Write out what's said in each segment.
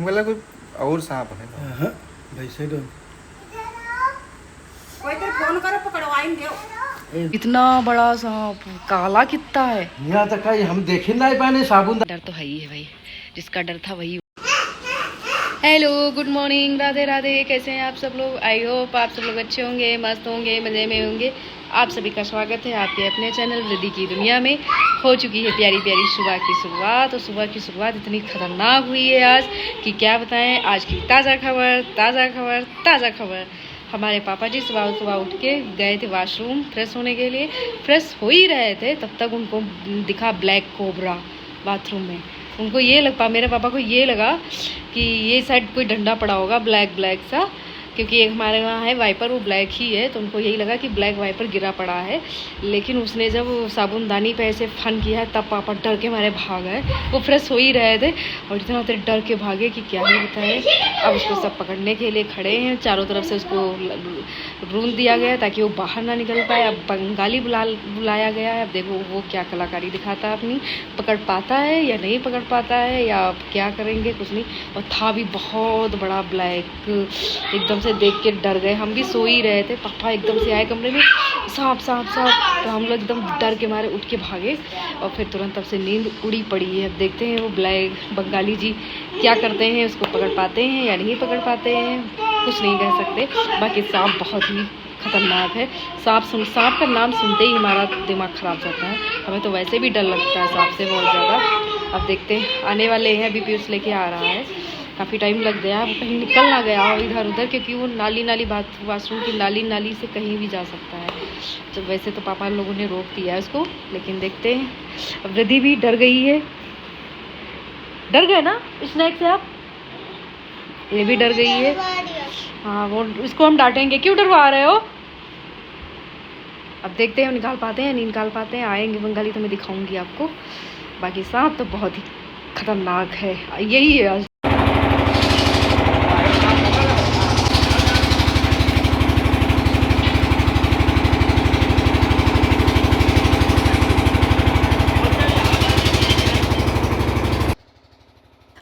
हमको लगा कोई और सांप है। हाँ वैसे तो कोई तो फोन करो पकड़वाएंगे। इतना बड़ा सांप, काला कितना है। यहाँ तक का हम देख ही नहीं पाए साबुन। डर तो है ही है भाई, जिसका डर था वही। Hello, good morning, Radhe Radhe. कैसे हैं आप सब लोग? आई होप आप सब लोग अच्छे होंगे, मस्त होंगे, मज़े में होंगे। आप सभी का स्वागत है आपके अपने चैनल वृद्धि की दुनिया में। हो चुकी है प्यारी प्यारी सुबह की शुरुआत, और सुबह की शुरुआत इतनी खतरनाक हुई है आज कि क्या बताएं। आज की ताज़ा खबर, ताज़ा खबर, ताज़ा खबर। हमारे पापा जी सुबह सुबह उठ के गए थे वॉशरूम फ्रेश होने के लिए। फ्रेश हो ही रहे थे तब तक उनको दिखा ब्लैक कोबरा बाथरूम में। उनको ये मेरे पापा को ये लगा कि ये शायद कोई डंडा पड़ा होगा ब्लैक ब्लैक सा, क्योंकि एक हमारे वहाँ है वाइपर, वो ब्लैक ही है, तो उनको यही लगा कि ब्लैक वाइपर गिरा पड़ा है। लेकिन उसने जब साबुनदानी पे ऐसे फन किया तब पापा डर के मारे भाग गए। वो फ्रेश हो ही रहे थे और इतना देर डर के भागे कि क्या ही बताए। अब उसको सब पकड़ने के लिए खड़े हैं, चारों तरफ से उसको रूंद दिया गया ताकि वो बाहर ना निकल पाए। अब बंगाली बुलाया गया है। अब देखो वो क्या कलाकारी दिखाता है अपनी, पकड़ पाता है या नहीं पकड़ पाता है, या अब क्या करेंगे कुछ नहीं। और था भी बहुत बड़ा ब्लैक, एकदम से देख के डर गए। हम भी सो ही रहे थे, पापा एकदम से आए कमरे में, सांप सांप सांप, तो हम लोग एकदम डर के मारे उठ के भागे और फिर तुरंत तब से नींद उड़ी पड़ी है। अब देखते हैं वो ब्लैक बंगाली जी क्या करते हैं, उसको पकड़ पाते हैं या नहीं पकड़ पाते हैं, कुछ नहीं कह सकते। बाकी सांप बहुत ही खतरनाक है। सांप का नाम सुनते ही हमारा दिमाग खराब जाता है। हमें तो वैसे भी डर लगता है सांप से बहुत ज़्यादा। अब देखते हैं, आने वाले हैं, अभी पीयूष लेके आ रहा है। काफ़ी टाइम लग गया, वो कहीं निकल ना गया हो इधर उधर, क्योंकि वो नाली वाशरूम की नाली से कहीं भी जा सकता है। तो वैसे तो पापा लोगों ने रोक दिया है उसको, लेकिन देखते हैं। अब रिद्धि भी डर गई है। डर गए ना स्नैक से आप? ये भी डर गई है। हाँ, वो इसको हम डांटेंगे, क्यों डरवा रहे हो? अब देखते हैं निकाल पाते हैं नहीं निकाल पाते हैं। आएंगे बंगाली तो मैं दिखाऊंगी आपको। बाकी सांप तो बहुत ही खतरनाक है, यही है आज।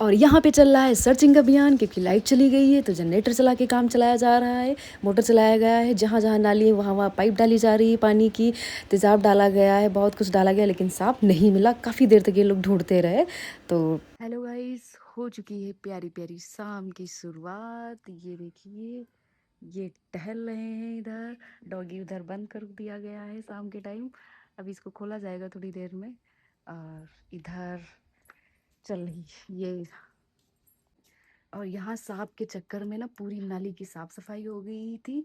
और यहाँ पे चल रहा है सर्चिंग अभियान, क्योंकि लाइट चली गई है तो जनरेटर चला के काम चलाया जा रहा है। मोटर चलाया गया है, जहाँ जहाँ नाली है वहाँ वहाँ पाइप डाली जा रही है, पानी की तेज़ाब डाला गया है, बहुत कुछ डाला गया, लेकिन सांप नहीं मिला। काफ़ी देर तक ये लोग ढूंढते रहे। तो हेलो गाइस, हो चुकी है प्यारी प्यारी शाम की शुरुआत। ये देखिए, ये टहल रहे हैं इधर। डॉगी उधर बंद कर दिया गया है शाम के टाइम, अभी इसको खोला जाएगा थोड़ी देर में। और इधर चल रही ये, और यहाँ सांप के चक्कर में ना पूरी नाली की साफ सफाई हो गई थी,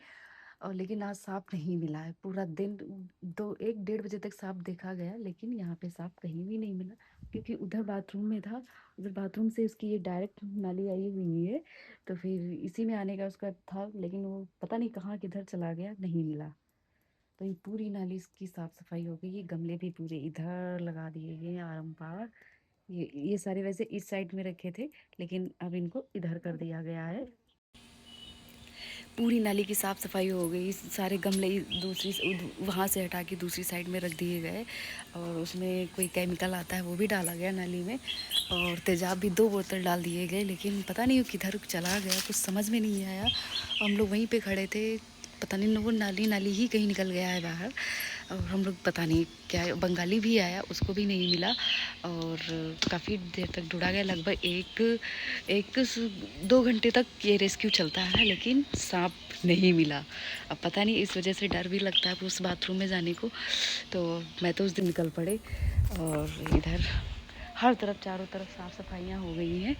और लेकिन आज सांप नहीं मिला है। पूरा दिन 1-1:30 बजे तक सांप देखा गया, लेकिन यहाँ पे सांप कहीं भी नहीं मिला, क्योंकि उधर बाथरूम में था। उधर बाथरूम से उसकी ये डायरेक्ट नाली आई हुई है, तो फिर इसी में आने का उसका था, लेकिन वो पता नहीं कहाँ किधर चला गया, नहीं मिला। तो ये पूरी नाली इसकी साफ सफाई हो गई। ये गमले भी पूरे इधर लगा दिए गए हैं आरम पार। ये सारे वैसे इस साइड में रखे थे, लेकिन अब इनको इधर कर दिया गया है। पूरी नाली की साफ़ सफाई हो गई। सारे गमले दूसरी वहाँ से हटा के दूसरी साइड में रख दिए गए, और उसमें कोई केमिकल आता है वो भी डाला गया नाली में, और तेज़ाब भी 2 बोतल डाल दिए गए, लेकिन पता नहीं वो किधर चला गया, कुछ समझ में नहीं आया। हम लोग वहीं पे खड़े थे, पता नहीं वो नाली ही कहीं निकल गया है बाहर, और हम लोग पता नहीं क्या, बंगाली भी आया, उसको भी नहीं मिला। और काफ़ी देर तक ढूंढा गया, लगभग 1-2 घंटे तक ये रेस्क्यू चलता है, लेकिन सांप नहीं मिला। अब पता नहीं, इस वजह से डर भी लगता है उस बाथरूम में जाने को। तो मैं तो उस दिन निकल पड़े, और इधर हर तरफ चारों तरफ साफ़ सफाइयाँ हो गई हैं,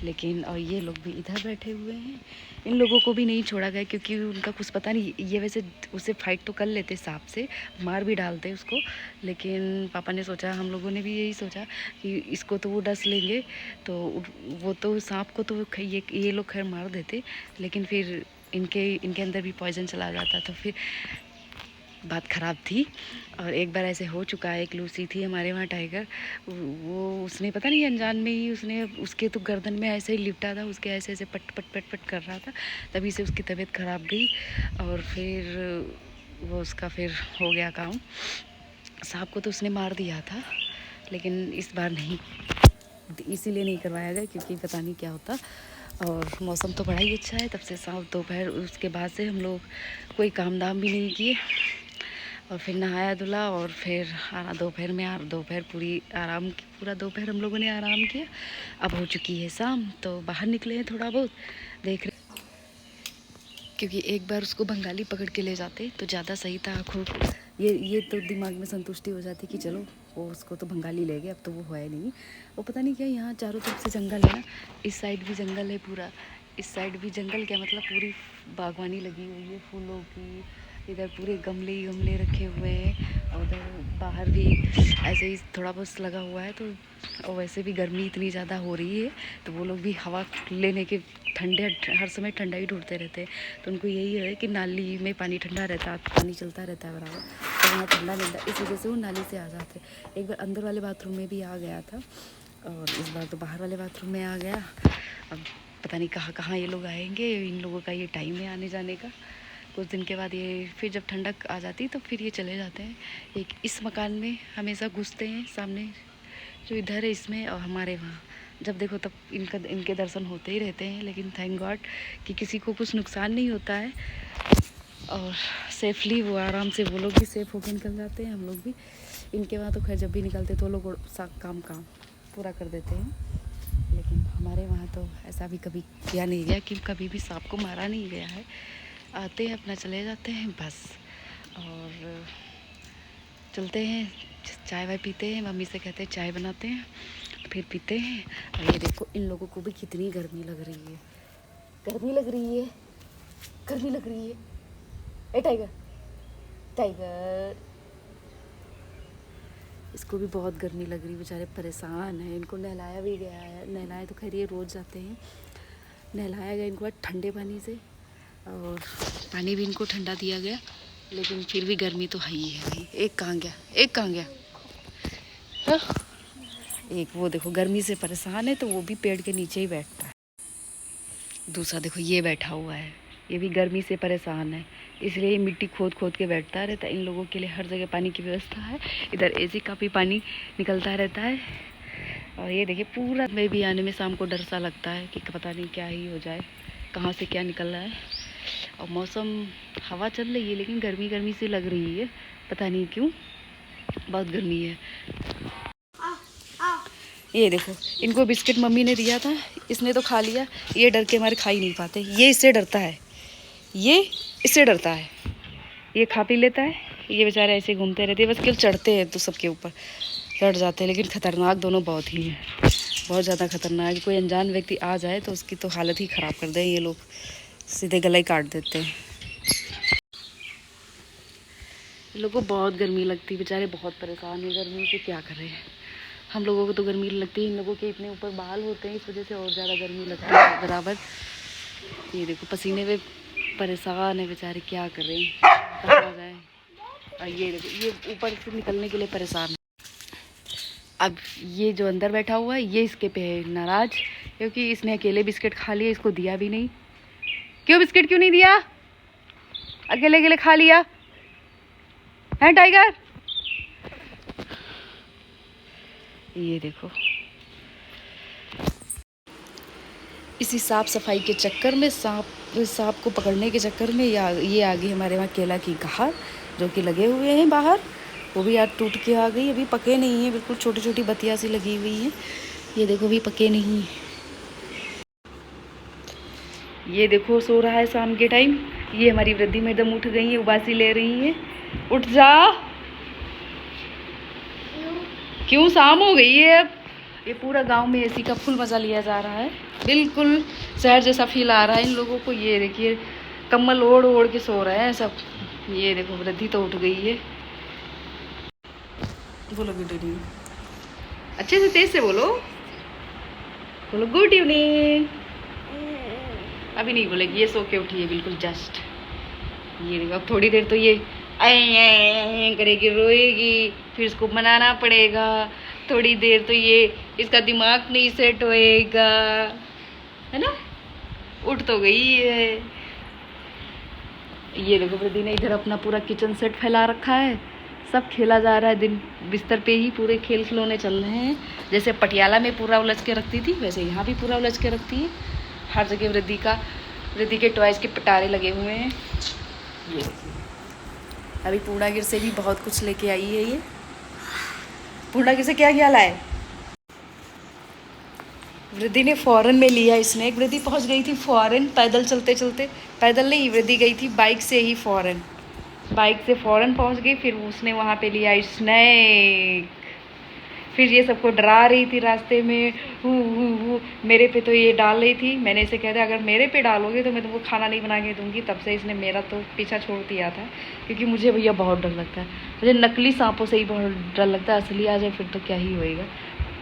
लेकिन और ये लोग भी इधर बैठे हुए हैं। इन लोगों को भी नहीं छोड़ा गया, क्योंकि उनका कुछ पता नहीं, ये वैसे उससे फाइट तो कर लेते, सांप से मार भी डालते उसको, लेकिन पापा ने सोचा, हम लोगों ने भी यही सोचा कि इसको तो वो डस लेंगे, तो वो तो सांप को तो ये लोग खैर मार देते, लेकिन फिर इनके अंदर भी पॉइजन चला जाता, तो फिर बात ख़राब थी। और एक बार ऐसे हो चुका है, एक लूसी थी हमारे वहाँ टाइगर, वो उसने पता नहीं अनजान में ही उसके तो गर्दन में ऐसे ही लिपटा था, उसके ऐसे ऐसे पट पट पट पट कर रहा था, तभी से उसकी तबीयत ख़राब गई, और फिर वो उसका फिर हो गया काम। सांप को तो उसने मार दिया था, लेकिन इस बार नहीं, इसीलिए नहीं करवाया गया, क्योंकि पता नहीं क्या होता। और मौसम तो बड़ा ही अच्छा है। तब से शाम दोपहर उसके बाद से हम लोग कोई काम धाम भी नहीं किए और फिर नहाया धुला और फिर आना दोपहर में दोपहर पूरा दोपहर हम लोगों ने आराम किया। अब हो चुकी है शाम तो बाहर निकले हैं थोड़ा बहुत देख रहे, क्योंकि एक बार उसको बंगाली पकड़ के ले जाते तो ज़्यादा सही था। आँखों ये तो दिमाग में संतुष्टि हो जाती कि चलो वो उसको तो बंगाली ले गए, अब तो वो है नहीं। वो पता नहीं क्या यहाँ चारों तरफ से जंगल है ना, इस साइड भी जंगल है पूरा, इस साइड भी जंगल, क्या मतलब पूरी बागवानी लगी हुई है फूलों की। इधर पूरे गमले ही गमले रखे हुए हैं और उधर बाहर भी ऐसे ही थोड़ा बहुत लगा हुआ है। तो और वैसे भी गर्मी इतनी ज़्यादा हो रही है तो वो लोग भी हवा लेने के ठंडे हर समय ठंडा ही ढूंढते रहते हैं। तो उनको यही है कि नाली में पानी ठंडा रहता है, पानी चलता रहता है बराबर, तो वहाँ ठंडा मिलता है, इस वजह से वो नाली से आ जाते हैं। एक बार अंदर वाले बाथरूम में भी आ गया था और इस बार तो बाहर वाले बाथरूम में आ गया। अब पता नहीं कहाँ कहाँ ये लोग आएंगे, इन लोगों का ये टाइम है आने जाने का। कुछ दिन के बाद ये फिर जब ठंडक आ जाती तो फिर ये चले जाते हैं। एक इस मकान में हमेशा घुसते हैं, सामने जो इधर है इसमें, और हमारे वहाँ जब देखो तब इनके दर्शन होते ही रहते हैं। लेकिन थैंक गॉड कि किसी को कुछ नुकसान नहीं होता है और सेफली वो आराम से वो लोग भी सेफ होकर निकल जाते हैं, हम लोग भी। इनके वहाँ तो खैर जब भी निकलते तो लोग काम पूरा कर देते हैं, लेकिन हमारे वहाँ तो ऐसा भी कभी किया नहीं गया कि कभी भी सांप को मारा नहीं गया है। आते हैं अपना चले जाते हैं बस, और चलते हैं चाय वाय पीते हैं, मम्मी से कहते हैं चाय बनाते हैं फिर पीते हैं। और ये देखो इन लोगों को भी कितनी गर्मी लग रही है, गर्मी लग रही है, गर्मी लग रही है। ए टाइगर टाइगर, इसको भी बहुत गर्मी लग रही है, बेचारे परेशान हैं। इनको नहलाया भी गया है, नहलाए तो खैर ये रोज़ जाते हैं, नहलाया गया इनको ठंडे पानी से और पानी भी इनको ठंडा दिया गया, लेकिन फिर भी गर्मी तो है ही है भाई। एक कहाँ गया, एक कहाँ गया हा? एक वो देखो गर्मी से परेशान है तो वो भी पेड़ के नीचे ही बैठता है। दूसरा देखो ये बैठा हुआ है, ये भी गर्मी से परेशान है, इसलिए ये मिट्टी खोद खोद के बैठता रहता है। इन लोगों के लिए हर जगह पानी की व्यवस्था है, इधर एसी का भी पानी निकलता रहता है। और ये देखिए पूरा में भी आने में शाम को डर सा लगता है कि पता नहीं क्या ही हो जाए, कहाँ से क्या निकल रहा है। और मौसम हवा चल रही है लेकिन गर्मी गर्मी सी लग रही है, पता नहीं क्यों, बहुत गर्मी है। ये देखो इनको बिस्किट मम्मी ने दिया था, इसने तो खा लिया, ये डर के हमारे खा ही नहीं पाते। ये इससे डरता है, ये इससे डरता है, ये खा पी लेता है, ये बेचारे ऐसे घूमते रहते हैं, बस केवल चढ़ते हैं तो सबके ऊपर चढ़ जाते हैं। लेकिन खतरनाक दोनों बहुत ही हैं, बहुत ज़्यादा खतरनाक। कोई अनजान व्यक्ति आ जाए तो उसकी तो हालत ही ख़राब कर दें, ये लोग सीधे गला ही काट देते हैं। इन लोगों को बहुत गर्मी लगती है, बेचारे बहुत परेशान है गर्मी से, क्या करें। हम लोगों को तो गर्मी लगती है, इन लोगों के इतने ऊपर बाल होते हैं इस वजह से और ज़्यादा गर्मी लगती है बराबर। ये देखो पसीने में परेशान है बेचारे, क्या करें, कहाँ जाए। और ये देखो ये ऊपर से निकलने के लिए परेशान है। अब ये जो अंदर बैठा हुआ है ये इसके पे है नाराज़, क्योंकि इसने अकेले बिस्किट खा लिया, इसको दिया भी नहीं। क्यों बिस्किट क्यों नहीं दिया, अकेले अकेले खा लिया है टाइगर। ये देखो इसी साफ सफाई के चक्कर में, सांप को पकड़ने के चक्कर में ये आ गई हमारे वहाँ केला की घार जो कि लगे हुए हैं बाहर, वो भी यार टूट के आ गई। अभी पके नहीं है, बिल्कुल छोटी छोटी बतिया सी लगी हुई है। ये देखो भी पके नहीं। ये देखो सो रहा है शाम के टाइम, ये हमारी वृद्धि मैडम उठ गई है, उबासी ले रही है। उठ जा, क्यों शाम हो गई है अब। ये पूरा गांव में एसी का फुल मज़ा लिया जा रहा है, बिल्कुल शहर जैसा फील आ रहा है इन लोगों को। ये देखिए कम्बल ओढ़ ओढ़ के सो रहे हैं सब। ये देखो वृद्धि तो उठ गई है। बोलो गुड इवनिंग, अच्छे से तेज से बोलो, बोलो गुड इवनिंग। अभी नहीं बोलेगी, ये सो के उठी है बिल्कुल जस्ट। ये देखो अब थोड़ी देर तो ये करेगी, रोएगी, फिर इसको मनाना पड़ेगा। थोड़ी देर तो ये इसका दिमाग नहीं सेट होएगा, है ना। उठ तो गई है। ये देखो वृद्धि ने इधर अपना पूरा किचन सेट फैला रखा है, सब खेला जा रहा है। दिन बिस्तर पे ही पूरे खेल खिलौने चल रहे हैं। जैसे पटियाला में पूरा उलझ के रखती थी वैसे यहाँ भी पूरा उलझ के रखती है। हर जगह वृद्धि के टॉयज़ के पिटारे लगे हुए हैं। ये अभी पूर्णागिर से भी बहुत कुछ लेके आई है ये। पूर्णागिर से क्या क्या लाए? वृद्धि ने फॉरेन में लिया स्नैक। वृद्धि पहुंच गई थी फॉरेन पैदल चलते चलते। पैदल नहीं, वृद्धि गई थी बाइक से ही फॉरेन। बाइक से फॉरेन पहुंच गई, फिर उसने वहाँ पे लिया स्नैक। फिर ये सबको डरा रही थी रास्ते में, हु। मेरे पे तो ये डाल रही थी। मैंने इसे कह दिया अगर मेरे पे डालोगे तो मैं तुमको खाना नहीं बना के दूंगी। तब से इसने मेरा तो पीछा छोड़ दिया था, क्योंकि मुझे भैया बहुत डर लगता है। मुझे नकली सांपों से ही बहुत डर लगता है, असली आ जाए फिर तो क्या ही होएगा।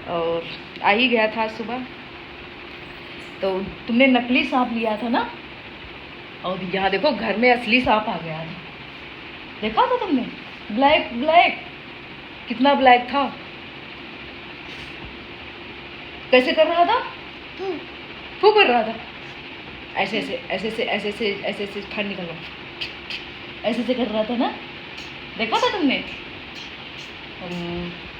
और आ ही गया था सुबह। तो तुमने नकली सांप लिया था ना, और यहाँ देखो घर में असली सांप आ गया था। देखा था तुमने? ब्लैक कितना ब्लैक था। कैसे कर रहा था? फू कर रहा था। ऐसे से फर निकल रहा, ऐसे से कर रहा था ना। देखा था तुमने?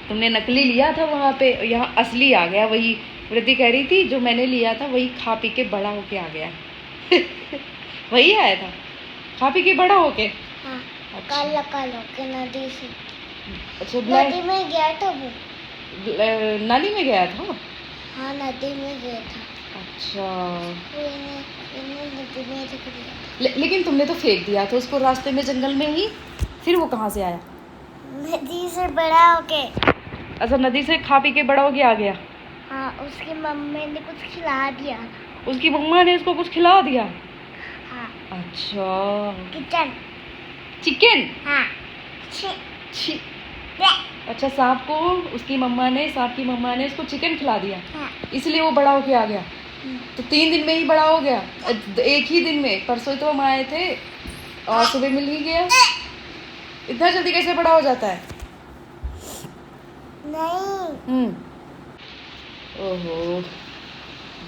तुमने नकली लिया था वहाँ पे, यहाँ असली आ गया। वही वृद्धि कह रही थी जो मैंने लिया था वही खा पी के बड़ा होके आ गया। वही आया था खा पी के बड़ा होके। हाँ, अच्छा। काला होके नदी से। अच्छा, ब्लैक नदी में गया था वो। नाली में गया था। हाँ, नदी में गया था। अच्छा, वो इन्हें नदी में दिख गया था। लेकिन तुमने तो फेंक दिया था उसको रास्ते में जंगल में ही। फिर वो कहाँ से आया? नदी से बड़ा होके। अच्छा, नदी से खा पी के बड़ा होके आ गया। हाँ, उसकी मम्मी ने कुछ खिला दिया। उसकी मम्मा ने उसको कुछ खिला दिया। हाँ। अच्छा, चिकन। हाँ। छी। अच्छा, सांप की मम्मा ने उसको चिकन खिला दिया। हाँ। इसलिए वो बड़ा होके आ गया। तो 3 दिन में ही बड़ा हो गया। एक ही दिन में। परसों तो हम आए थे और सुबह मिल ही गया। इतना जल्दी कैसे बड़ा हो जाता है? नहीं। ओहो,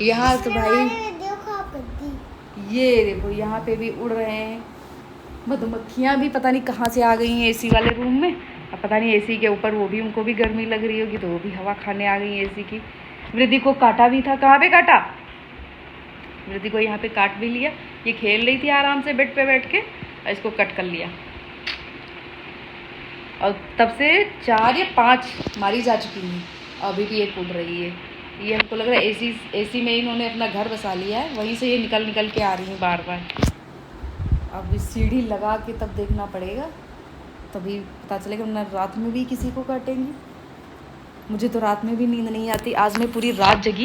यहाँ तो भाई ये देखो यहाँ पे भी उड़ रहे हैं मधुमक्खियाँ भी। पता नहीं कहाँ से आ गई हैं एसी वाले रूम में। अब पता नहीं एसी के ऊपर वो भी, उनको भी गर्मी लग रही होगी तो वो भी हवा खाने आ गई एसी की। वृद्धि को काटा भी था। कहाँ पे काटा? वृद्धि को यहाँ पे काट भी लिया। ये खेल रही थी आराम से बेड पे बैठ के, और इसको कट कर लिया। और तब से 4 या 5 मारी जा चुकी हैं, अभी भी एक उड़ रही है। ये हमको लग रहा है एसी में इन्होंने अपना घर बसा लिया है, वहीं से ये निकल के आ रही हैं बार बार। अब सीढ़ी लगा के तब देखना पड़ेगा, तभी पता चलेगा। वरना रात में भी किसी को काटेंगी। मुझे तो रात में भी नींद नहीं आती। आज मैं पूरी रात जगी।